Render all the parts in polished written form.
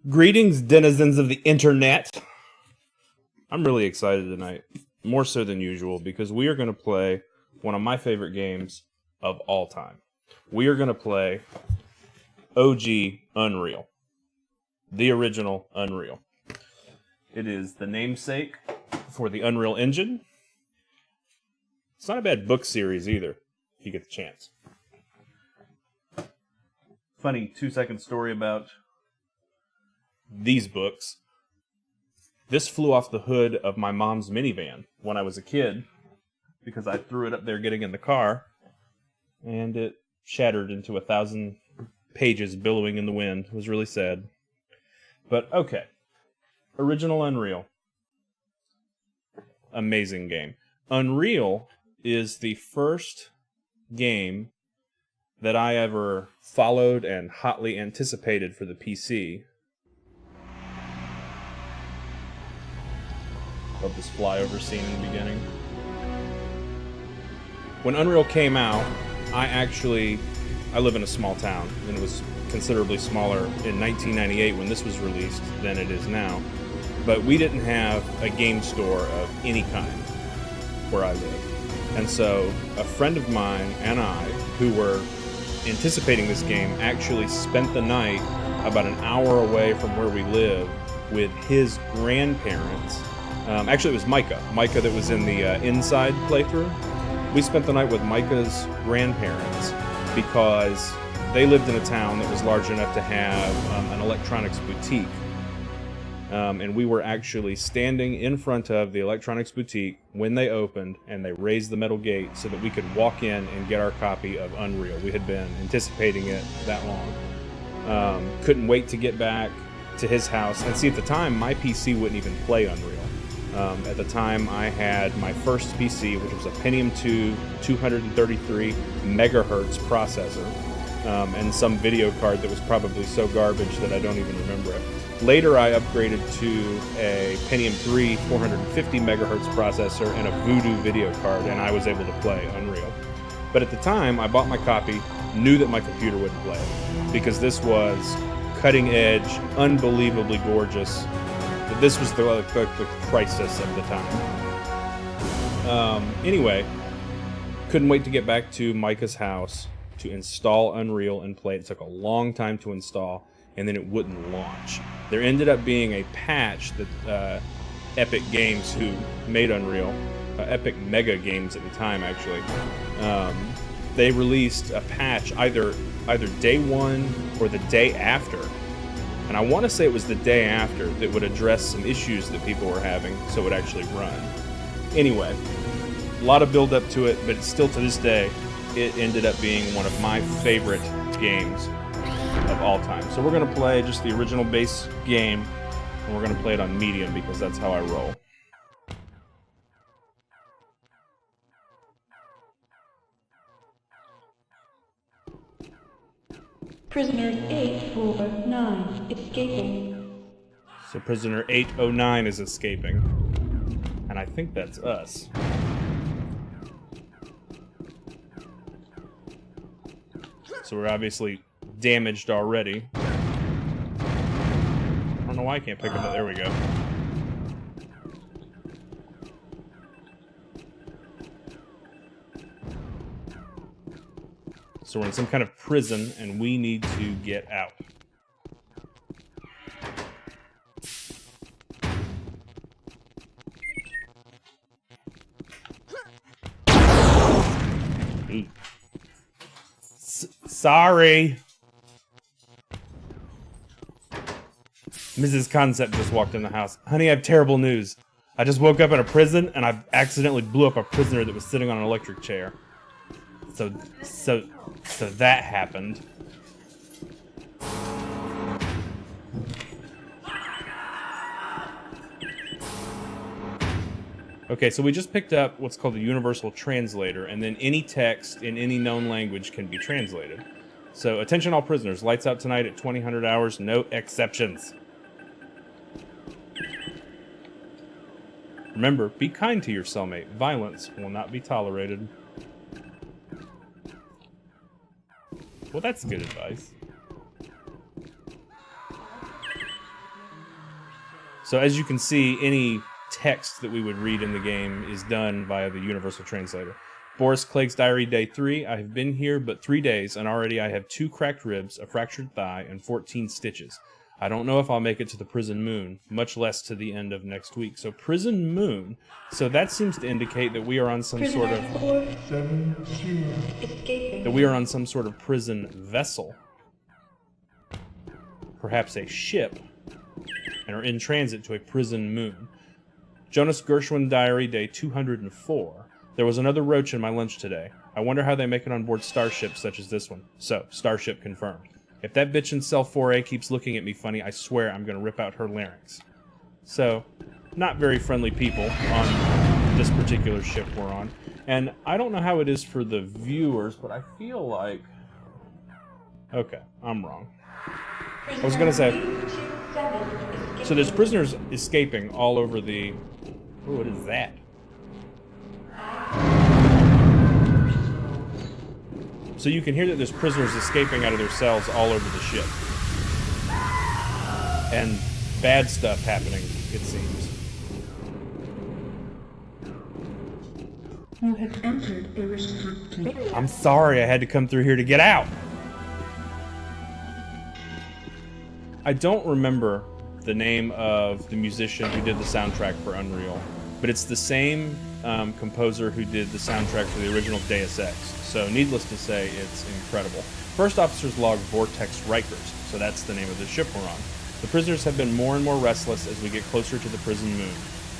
Greetings, denizens of the internet. I'm really excited tonight, more so than usual, because we are going to play one of my favorite games of all time. We are going to play OG Unreal, the original Unreal. It is the namesake for the Unreal Engine. It's not a bad book series either, if you get the chance. Funny 2-second story about these books. This flew off the hood of my mom's minivan when I was a kid because I threw it up there getting in the car and it shattered into 1,000 pages billowing in the wind. It was really sad. But okay. Original Unreal. Amazing game. Unreal is the first game that I ever followed and hotly anticipated for the PC. Love this flyover scene in the beginning. When Unreal came out, I live in a small town, and it was considerably smaller in 1998 when this was released than it is now. But we didn't have a game store of any kind where I live. And so a friend of mine and I, who were anticipating this game, actually spent the night about an hour away from where we live with his grandparents. Actually, it was Micah that was in the inside playthrough. We spent the night with Micah's grandparents because they lived in a town that was large enough to have an electronics boutique. And we were actually standing in front of the electronics boutique when they opened, and they raised the metal gate so that we could walk in and get our copy of Unreal. We had been anticipating it that long. Couldn't wait to get back to his house. And see, at the time, my PC wouldn't even play Unreal. At the time, I had my first PC, which was a Pentium 2 233 megahertz processor, and some video card that was probably so garbage that I don't even remember it. Later, I upgraded to a Pentium 3 450 megahertz processor and a Voodoo video card, and I was able to play Unreal. But at the time, I bought my copy, knew that my computer wouldn't play it, because this was cutting edge, unbelievably gorgeous. This was the crisis of the time. Anyway, couldn't wait to get back to Micah's house to install Unreal and play it. It took a long time to install, and then it wouldn't launch. There ended up being a patch that Epic Games, who made Unreal, Epic Mega Games at the time actually, they released a patch either day one or the day after. And I want to say it was the day after that would address some issues that people were having, so it would actually run. Anyway, a lot of build up to it, but still to this day, it ended up being one of my favorite games of all time. So we're going to play just the original base game, and we're going to play it on medium because that's how I roll. Prisoner 809 escaping. So prisoner 809 is escaping. And I think that's us. So we're obviously damaged already. I don't know why I can't pick up. There we go. So we're in some kind of prison, and we need to get out. Ooh. Sorry. Mrs. Concept just walked in the house. Honey, I have terrible news. I just woke up in a prison, and I accidentally blew up a prisoner that was sitting on an electric chair. So that happened. Okay, so we just picked up what's called the universal translator, and then any text in any known language can be translated. So, attention all prisoners, lights out tonight at 2000 hours, no exceptions. Remember, be kind to your cellmate. Violence will not be tolerated. Well, that's good advice. So as you can see, any text that we would read in the game is done via the Universal Translator. Boris Clegg's Diary, Day 3. I have been here but 3 days, and already I have 2 cracked ribs, a fractured thigh, and 14 stitches. I don't know if I'll make it to the prison moon, much less to the end of next week. So prison moon, so that seems to indicate that we are on some sort of... that we are on some sort of prison vessel. Perhaps a ship, and are in transit to a prison moon. Jonas Gershwin Diary, Day 204. There was another roach in my lunch today. I wonder how they make it on board starships such as this one. So, starship confirmed. If that bitch in cell 4A keeps looking at me funny, I swear I'm gonna rip out her larynx. So, not very friendly people on this particular ship we're on. And I don't know how it is for the viewers, but I feel like... Okay, I'm wrong. I was gonna say... So there's prisoners escaping all over the... Ooh, what is that? So you can hear that there's prisoners escaping out of their cells all over the ship. And bad stuff happening, it seems. You have entered a restricted area. I'm sorry I had to come through here to get out. I don't remember the name of the musician who did the soundtrack for Unreal, but it's the same composer who did the soundtrack for the original Deus Ex. So needless to say, it's incredible. First Officer's Log Vortex Rikers, so that's the name of the ship we're on. The prisoners have been more and more restless as we get closer to the prison moon.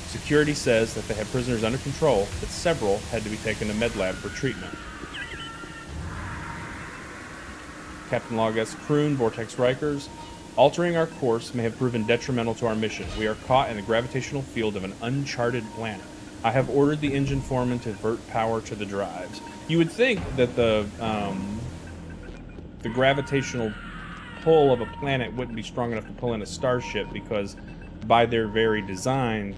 Security says that they have prisoners under control, but several had to be taken to med lab for treatment. Captain Log S. Kroon, Vortex Rikers. Altering our course may have proven detrimental to our mission. We are caught in the gravitational field of an uncharted planet. I have ordered the engine foreman to divert power to the drives. You would think that the gravitational pull of a planet wouldn't be strong enough to pull in a starship, because by their very design,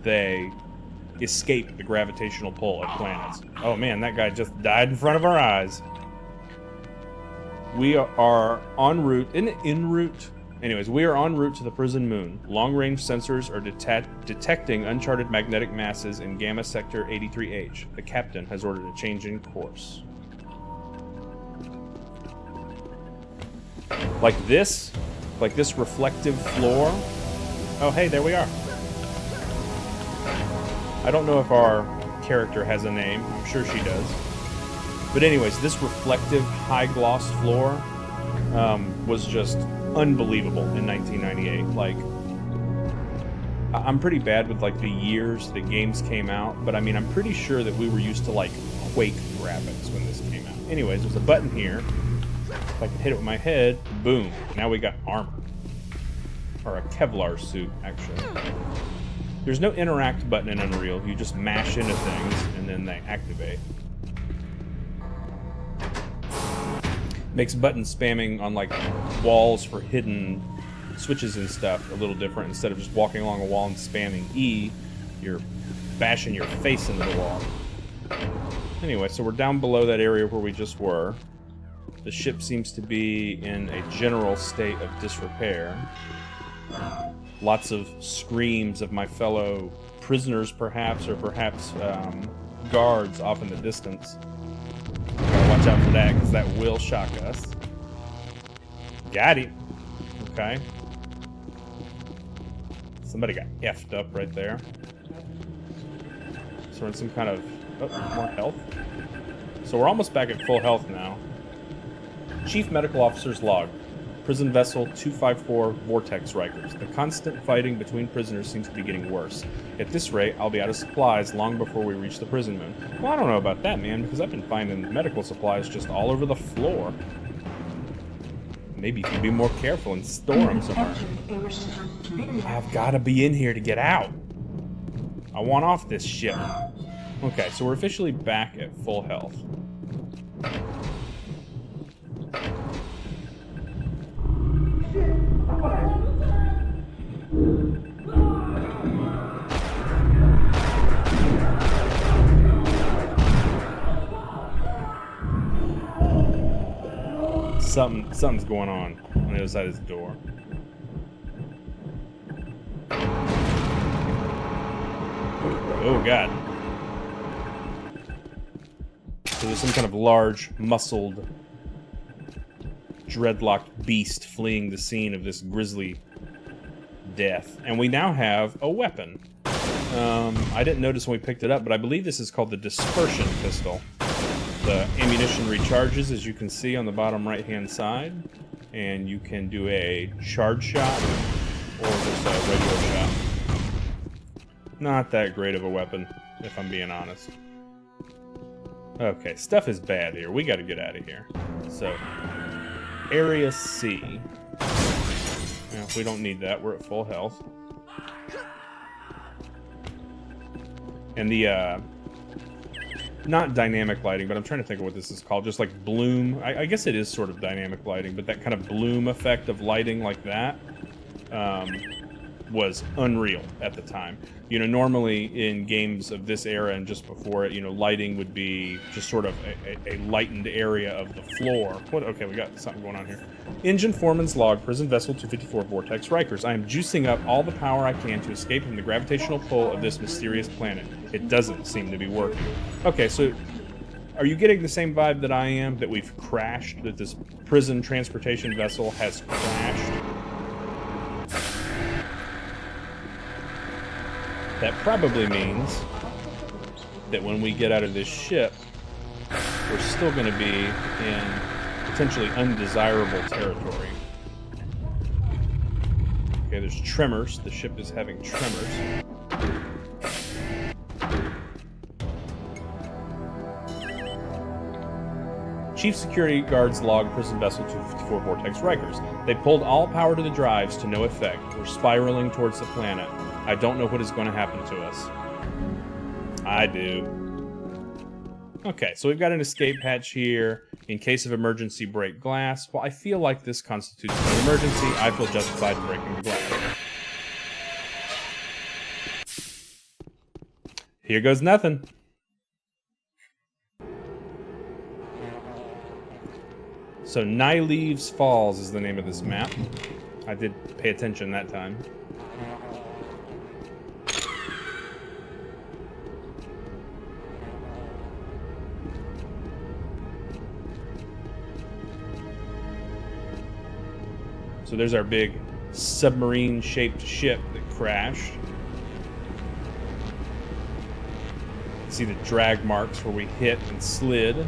they escape the gravitational pull of planets. Oh man, that guy just died in front of our eyes. We are en route, en route? Anyways, we are en route to the prison moon. Long-range sensors are detecting uncharted magnetic masses in Gamma Sector 83H. The captain has ordered a change in course. Like this reflective floor. Oh, hey, there we are. I don't know if our character has a name. I'm sure she does. But anyways, this reflective high gloss floor was just unbelievable in 1998. Like, I'm pretty bad with like the years that games came out, but I mean, I'm pretty sure that we were used to like Quake graphics when this came out. Anyways, there's a button here. If I can hit it with my head, boom. Now we got armor. Or a Kevlar suit, actually. There's no interact button in Unreal. You just mash into things and then they activate. Makes button spamming on like walls for hidden switches and stuff a little different. Instead of just walking along a wall and spamming E, you're bashing your face into the wall. Anyway, so we're down below that area where we just were. The ship seems to be in a general state of disrepair. Lots of screams of my fellow prisoners, perhaps, or perhaps guards off in the distance. Gotta watch out for that, because that will shock us. Got him. Okay. Somebody got effed up right there. So we're in some kind of... Oh, more health. So we're almost back at full health now. Chief Medical Officer's Log. Prison Vessel 254 Vortex Rikers. The constant fighting between prisoners seems to be getting worse. At this rate, I'll be out of supplies long before we reach the prison moon. Well, I don't know about that, man, because I've been finding medical supplies just all over the floor. Maybe you can be more careful and store them somewhere. I've got to be in here to get out. I want off this ship. Okay, so we're officially back at full health. Something's going on the other side of this door. Oh God. So there's some kind of large, muscled, dreadlocked beast fleeing the scene of this grisly death. And we now have a weapon. I didn't notice when we picked it up, but I believe this is called the dispersion pistol. The ammunition recharges, as you can see on the bottom right-hand side. And you can do a charge shot or just a regular shot. Not that great of a weapon, if I'm being honest. Okay, stuff is bad here. We gotta get out of here. So, Area C. Well, we don't need that. We're at full health. And the, not dynamic lighting, but I'm trying to think of what this is called. Just like bloom. I guess it is sort of dynamic lighting, but that kind of bloom effect of lighting like that was unreal at the time. You know, normally in games of this era and just before it, you know, lighting would be just sort of a lightened area of the floor. What? Okay, we got something going on here. Engine foreman's log, prison vessel 254, Vortex Rikers. I am juicing up all the power I can to escape from the gravitational pull of this mysterious planet. It doesn't seem to be working. Okay, so are you getting the same vibe that I am? That we've crashed? That this prison transportation vessel has crashed? That probably means that when we get out of this ship, we're still going to be in potentially undesirable territory. Okay, there's tremors. The ship is having tremors. Chief Security Guards log prison vessel 254 Vortex Rikers. They pulled all power to the drives to no effect. We're spiraling towards the planet. I don't know what is going to happen to us. I do. Okay, so we've got an escape hatch here. In case of emergency, break glass. Well, I feel like this constitutes an emergency. I feel justified in breaking the glass. Here goes nothing. So Nali's Falls is the name of this map. I did pay attention that time. So there's our big submarine-shaped ship that crashed. See the drag marks where we hit and slid.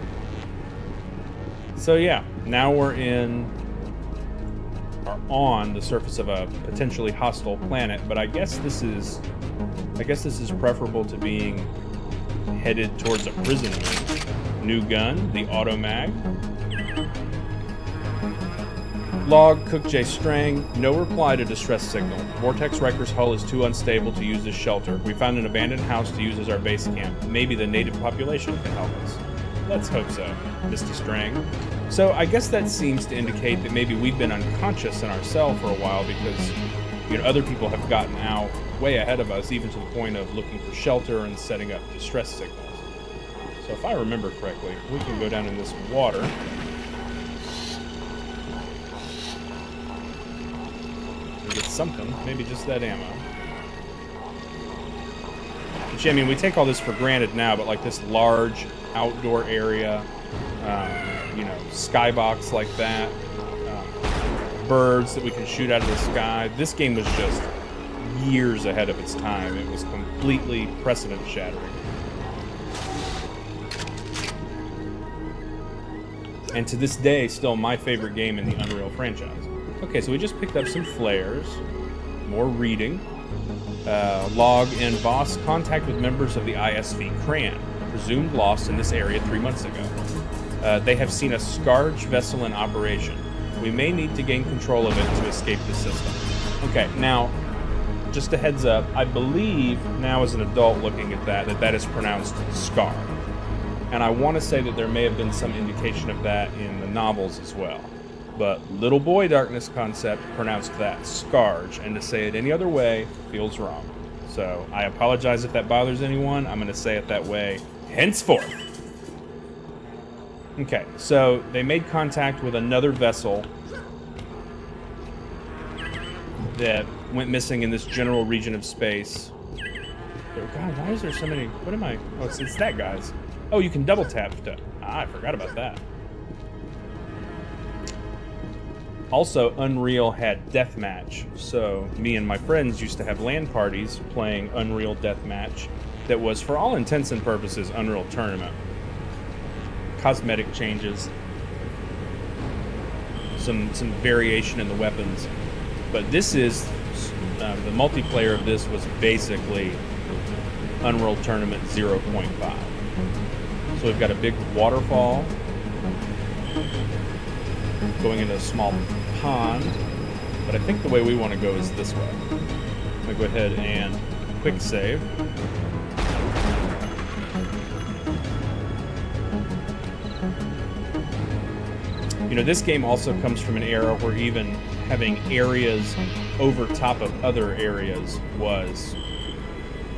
So yeah, now we're on the surface of a potentially hostile planet, but I guess this is preferable to being headed towards a prison wing. New gun, the auto mag. Log, Cook J. Strang, no reply to distress signal. Vortex Rikers hull is too unstable to use as shelter. We found an abandoned house to use as our base camp. Maybe the native population can help us. Let's hope so, Mr. Strang. So I guess that seems to indicate that maybe we've been unconscious in ourselves for a while because, you know, other people have gotten out way ahead of us, even to the point of looking for shelter and setting up distress signals. So if I remember correctly, we can go down in this water. And get something, maybe just that ammo. Which, I mean, we take all this for granted now, but like this large outdoor area, you know, skybox like that, birds that we can shoot out of the sky. This game was just years ahead of its time. It was completely precedent-shattering. And to this day, still my favorite game in the Unreal franchise. Okay, so we just picked up some flares, more reading. Log and boss, contact with members of the ISV Cran, presumed lost in this area 3 months ago. They have seen a Skaarj vessel in operation. We may need to gain control of it to escape the system. Okay, now, just a heads up, I believe now as an adult looking at that is pronounced Skaarj. And I want to say that there may have been some indication of that in the novels as well. But little boy DarknessConcept pronounced that Skaarj, and to say it any other way feels wrong. So I apologize if that bothers anyone. I'm going to say it that way henceforth. Okay, so they made contact with another vessel that went missing in this general region of space. Oh God, why is there so many? What am I? Oh, it's that guy's. Oh, you can double tap to. I forgot about that. Also, Unreal had Deathmatch, so me and my friends used to have LAN parties playing Unreal Deathmatch that was, for all intents and purposes, Unreal Tournament. Cosmetic changes, some variation in the weapons, but this is the multiplayer of this was basically Unreal Tournament 0.5. So we've got a big waterfall going into a small pond, but I think the way we want to go is this way. I'm gonna go ahead and quick save. You know, this game also comes from an era where even having areas over top of other areas was,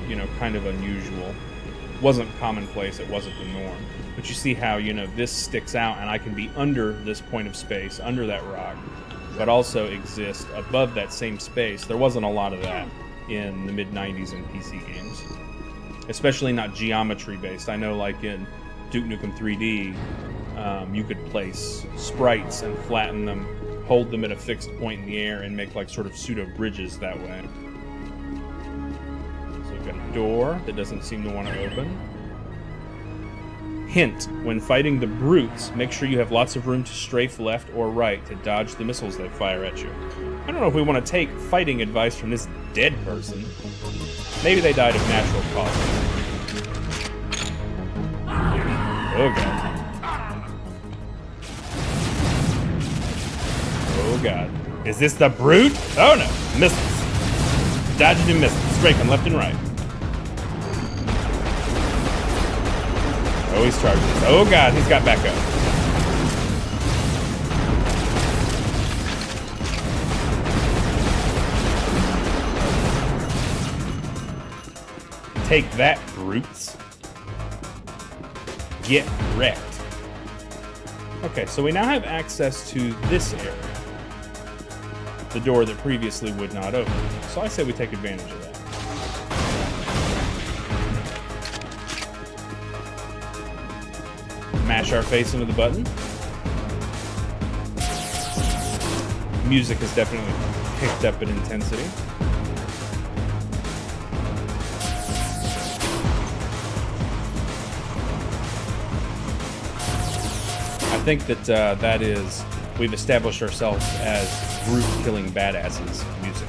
you know, kind of unusual. Wasn't commonplace, it wasn't the norm. But you see how, you know, this sticks out and I can be under this point of space, under that rock, but also exist above that same space. There wasn't a lot of that in the mid-90s in PC games. Especially not geometry-based. I know, like in Duke Nukem 3D, you could place sprites and flatten them, hold them at a fixed point in the air, and make like sort of pseudo-bridges that way. So we've got a door that doesn't seem to want to open. Hint, when fighting the brutes, make sure you have lots of room to strafe left or right to dodge the missiles they fire at you. I don't know if we want to take fighting advice from this dead person. Maybe they died of natural causes. Oh god. Oh god. Is this the brute? Oh no. Missiles. Dodging and missiles. Straking left and right. Oh, he's charging us. Oh god, he's got back up. Take that, brutes. Get wrecked. Okay, so we now have access to this area. The door that previously would not open. So I say we take advantage of that. Mash our face into the button. Music has definitely picked up in intensity. I think that that is, we've established ourselves as group-killing badasses music.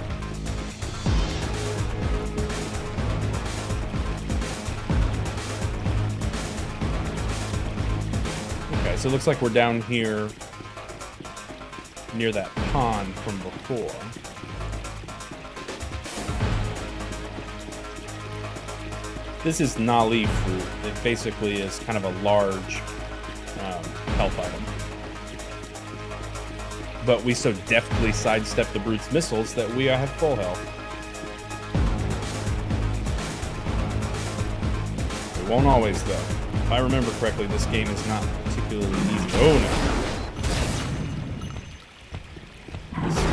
So it looks like we're down here near that pond from before. This is Nali fruit. It basically is kind of a large health item. But we so deftly sidestep the brute's missiles that we have full health. We won't always, though. If I remember correctly, this game is not particularly easy. Oh no.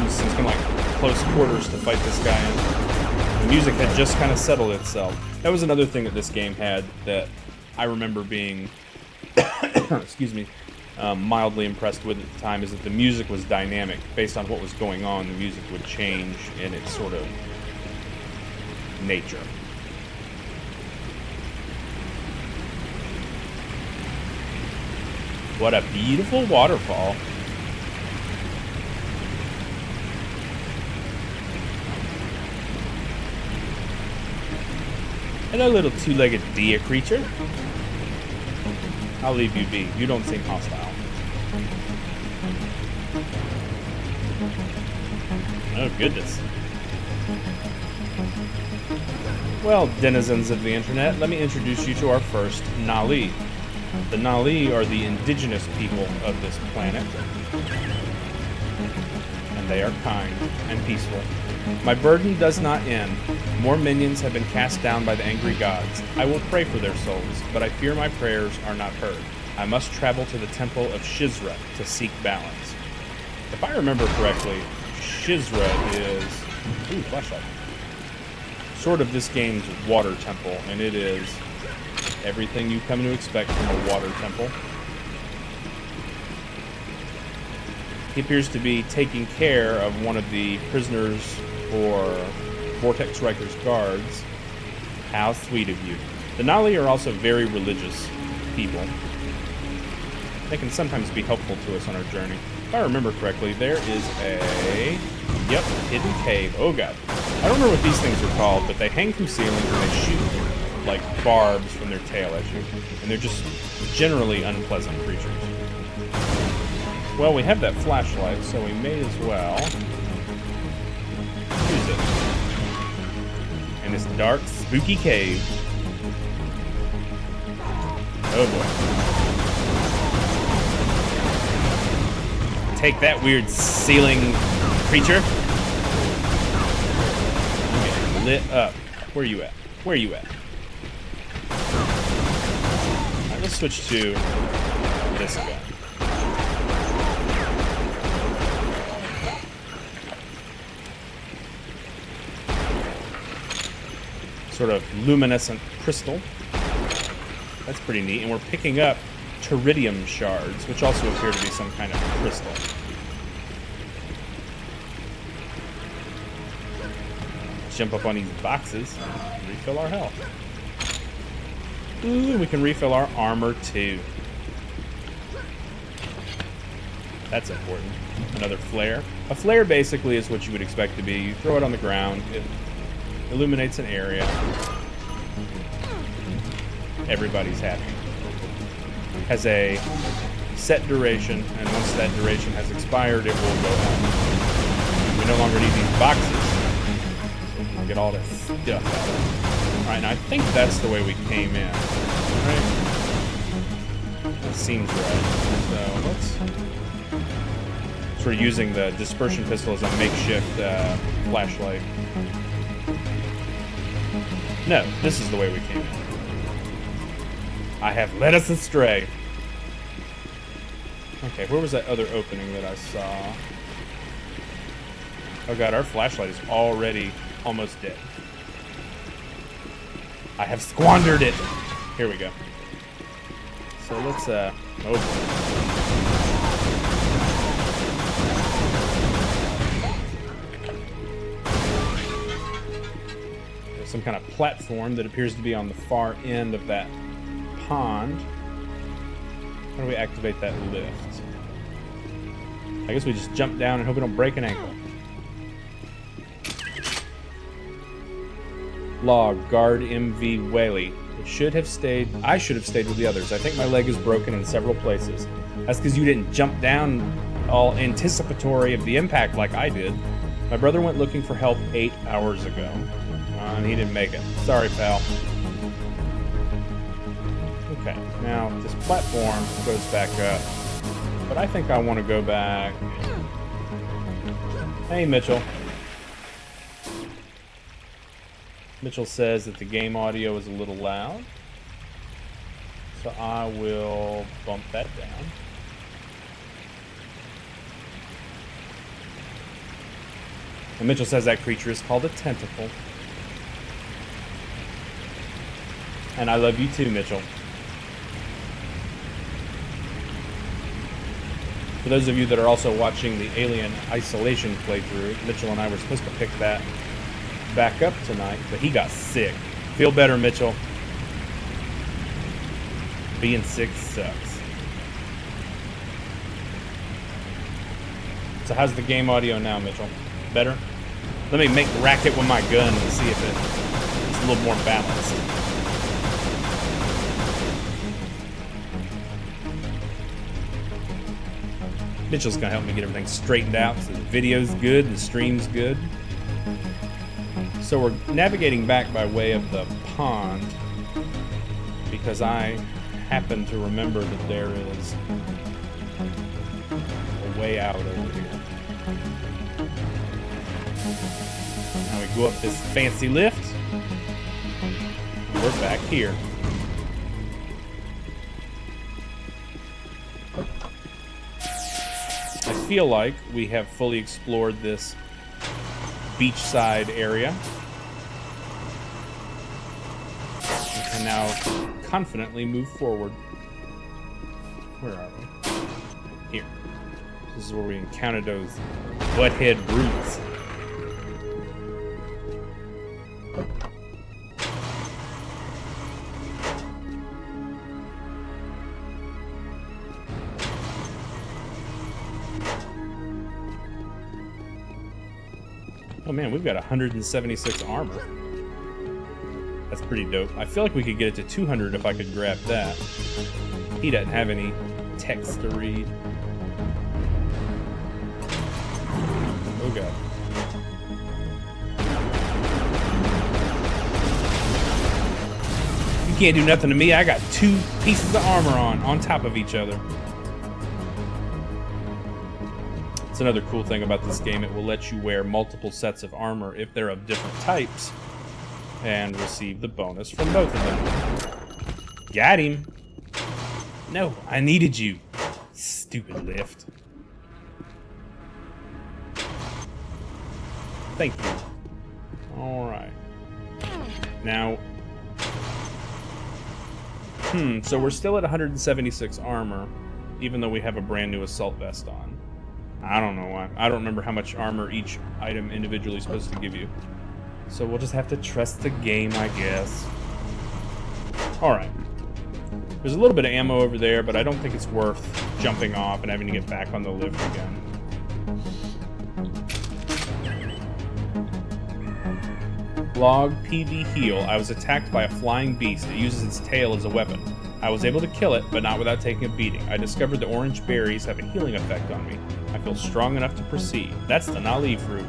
This is kind of like close quarters to fight this guy in. The music had just kind of settled itself. That was another thing that this game had that I remember being, excuse me, mildly impressed with at the time, is that the music was dynamic. Based on what was going on, the music would change in its sort of nature. What a beautiful waterfall. Hello, little two-legged deer creature. I'll leave you be. You don't seem hostile. Oh, goodness. Well, denizens of the internet, let me introduce you to our first Nali. The Nali are the indigenous people of this planet, and they are kind and peaceful. My burden does not end. More minions have been cast down by the angry gods. I will pray for their souls, but I fear my prayers are not heard. I must travel to the temple of Shizra to seek balance. If I remember correctly, Shizra is... Ooh, flashlight. Sort of this game's water temple, and it is everything you come to expect from a water temple. He appears to be taking care of one of the prisoners for Vortex Rikers guards. How sweet of you. The Nali are also very religious people. They can sometimes be helpful to us on our journey. If I remember correctly, there is a... Yep, hidden cave. Oh god. I don't remember what these things are called, but they hang from ceilings and they shoot like barbs from their tail at you. And they're just generally unpleasant creatures. Well, we have that flashlight, so we may as well use it. In this dark, spooky cave. Oh boy. Take that, weird ceiling creature. I'm getting lit up. Where are you at? Where are you at? Alright, let's switch to this guy. Sort of luminescent crystal. That's pretty neat. And we're picking up teridium shards, which also appear to be some kind of crystal. Jump up on these boxes and refill our health. Ooh, we can refill our armor too. That's important. Another flare. A flare basically is what you would expect to be. You throw it on the ground, it illuminates an area. Everybody's happy. Has a set duration, and once that duration has expired, it will go out. We no longer need these boxes. So get all this stuff out. Alright, now I think that's the way we came in. Right? That seems right. So let's... We're using the dispersion pistol as a makeshift flashlight. No, this is the way we came in. I have led us astray. Okay, where was that other opening that I saw? Oh god, our flashlight is already almost dead. I have squandered it. Here we go. So let's, some kind of platform that appears to be on the far end of that pond. How do we activate that lift? I guess we just jump down and hope we don't break an ankle. Log, guard MV Whaley. I should have stayed with the others. I think my leg is broken in several places. That's because you didn't jump down all anticipatory of the impact like I did. My brother went looking for help 8 hours ago. And he didn't make it. Sorry, pal. Okay, now this platform goes back up. But I think I want to go back. Hey, Mitchell. Mitchell says that the game audio is a little loud. So I will bump that down. And Mitchell says that creature is called a tentacle. And I love you too, Mitchell. For those of you that are also watching the Alien Isolation playthrough, Mitchell and I were supposed to pick that back up tonight, but he got sick. Feel better, Mitchell. Being sick sucks. So how's the game audio now, Mitchell? Better? Let me make racket with my gun and see if it's a little more balanced. Mitchell's gonna help me get everything straightened out so the video's good, the stream's good. So we're navigating back by way of the pond because I happen to remember that there is a way out over here. Now we go up this fancy lift. We're back here. I feel like we have fully explored this beachside area. We can now confidently move forward. Where are we? Here. This is where we encountered those butthead brutes. Oh man, we've got 176 armor. That's pretty dope. I feel like we could get it to 200 if I could grab that. He doesn't have any text to read. Oh god. You can't do nothing to me. I got 2 pieces of armor on top of each other. It's another cool thing about this game. It will let you wear multiple sets of armor if they're of different types and receive the bonus from both of them. Got him. No, I needed you. Stupid lift. Thank you. Alright. Now... so we're still at 176 armor, even though we have a brand new assault vest on. I don't know why. I don't remember how much armor each item individually is supposed to give you. So we'll just have to trust the game, I guess. Alright. There's a little bit of ammo over there, but I don't think it's worth jumping off and having to get back on the lift again. Log PV heal. I was attacked by a flying beast. It uses its tail as a weapon. I was able to kill it, but not without taking a beating. I discovered the orange berries have a healing effect on me. I feel strong enough to proceed. That's the Nali fruit.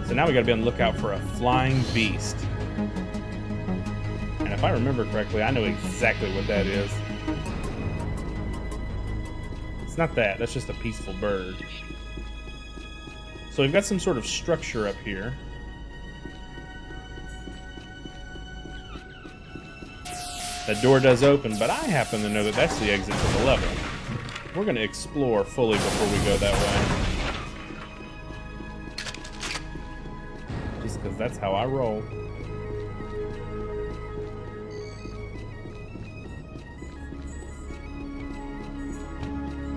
So now we gotta be on the lookout for a flying beast. And if I remember correctly, I know exactly what that is. It's not that, that's just a peaceful bird. So we've got some sort of structure up here. That door does open, but I happen to know that that's the exit to the level. We're going to explore fully before we go that way. Just because that's how I roll.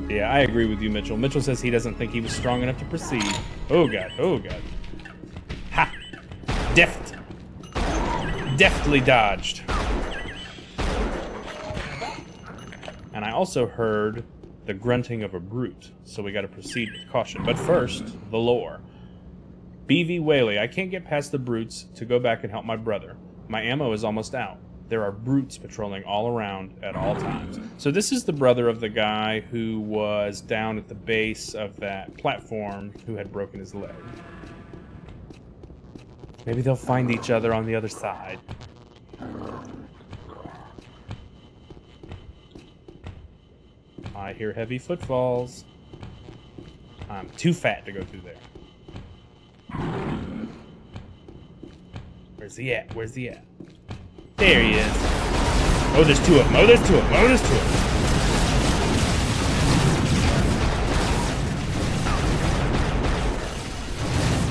Yeah, I agree with you, Mitchell. Mitchell says he doesn't think he was strong enough to proceed. Oh god, oh god. Ha! Deftly dodged. And I also heard the grunting of a brute, so we gotta proceed with caution. But first, the lore. BV Whaley, I can't get past the brutes to go back and help my brother. My ammo is almost out. There are brutes patrolling all around at all times. So this is the brother of the guy who was down at the base of that platform who had broken his leg. Maybe they'll find each other on the other side. I hear heavy footfalls. I'm too fat to go through there. Where's he at? Where's he at? There he is. Oh, there's 2 of them. Oh, there's 2 of them. Oh, there's 2 of them.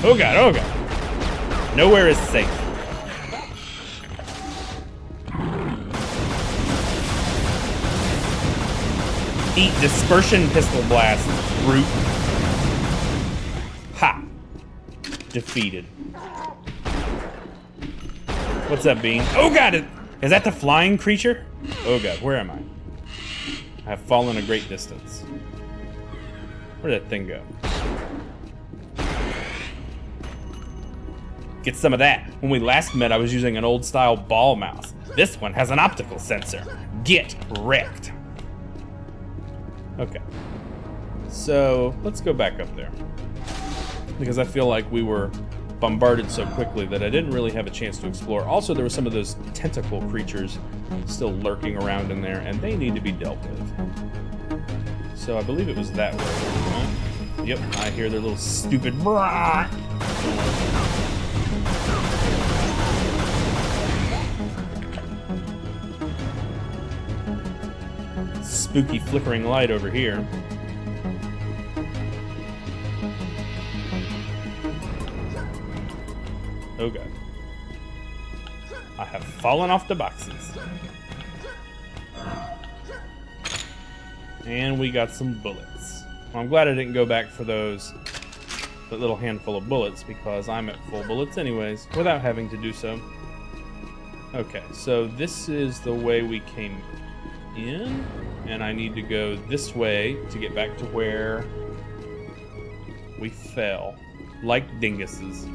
Oh, God. Oh, God. Nowhere is safe. Eat dispersion pistol blast, brute. Ha! Defeated. What's up, Bean? Oh god! Is that the flying creature? Oh god, where am I? I have fallen a great distance. Where'd that thing go? Get some of that. When we last met, I was using an old-style ball mouse. This one has an optical sensor. Get wrecked. Okay. So, let's go back up there. Because I feel like we were bombarded so quickly that I didn't really have a chance to explore. Also, there were some of those tentacle creatures still lurking around in there, and they need to be dealt with. So I believe it was that way. Yep, I hear their little stupid brah. spooky flickering light over here. Oh god. I have fallen off the boxes. And we got some bullets. Well, I'm glad I didn't go back for that little handful of bullets, because I'm at full bullets anyways, without having to do so. Okay, so this is the way we came in, and I need to go this way to get back to where we fell, like dinguses.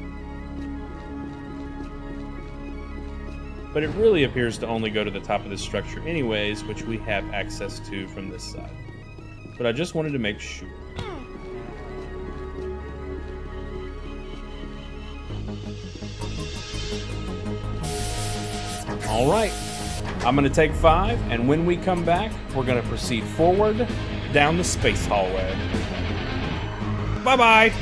But it really appears to only go to the top of this structure anyways, which we have access to from this side. But I just wanted to make sure. All right, I'm gonna take 5, and when we come back, we're gonna proceed forward down the space hallway. Bye-bye.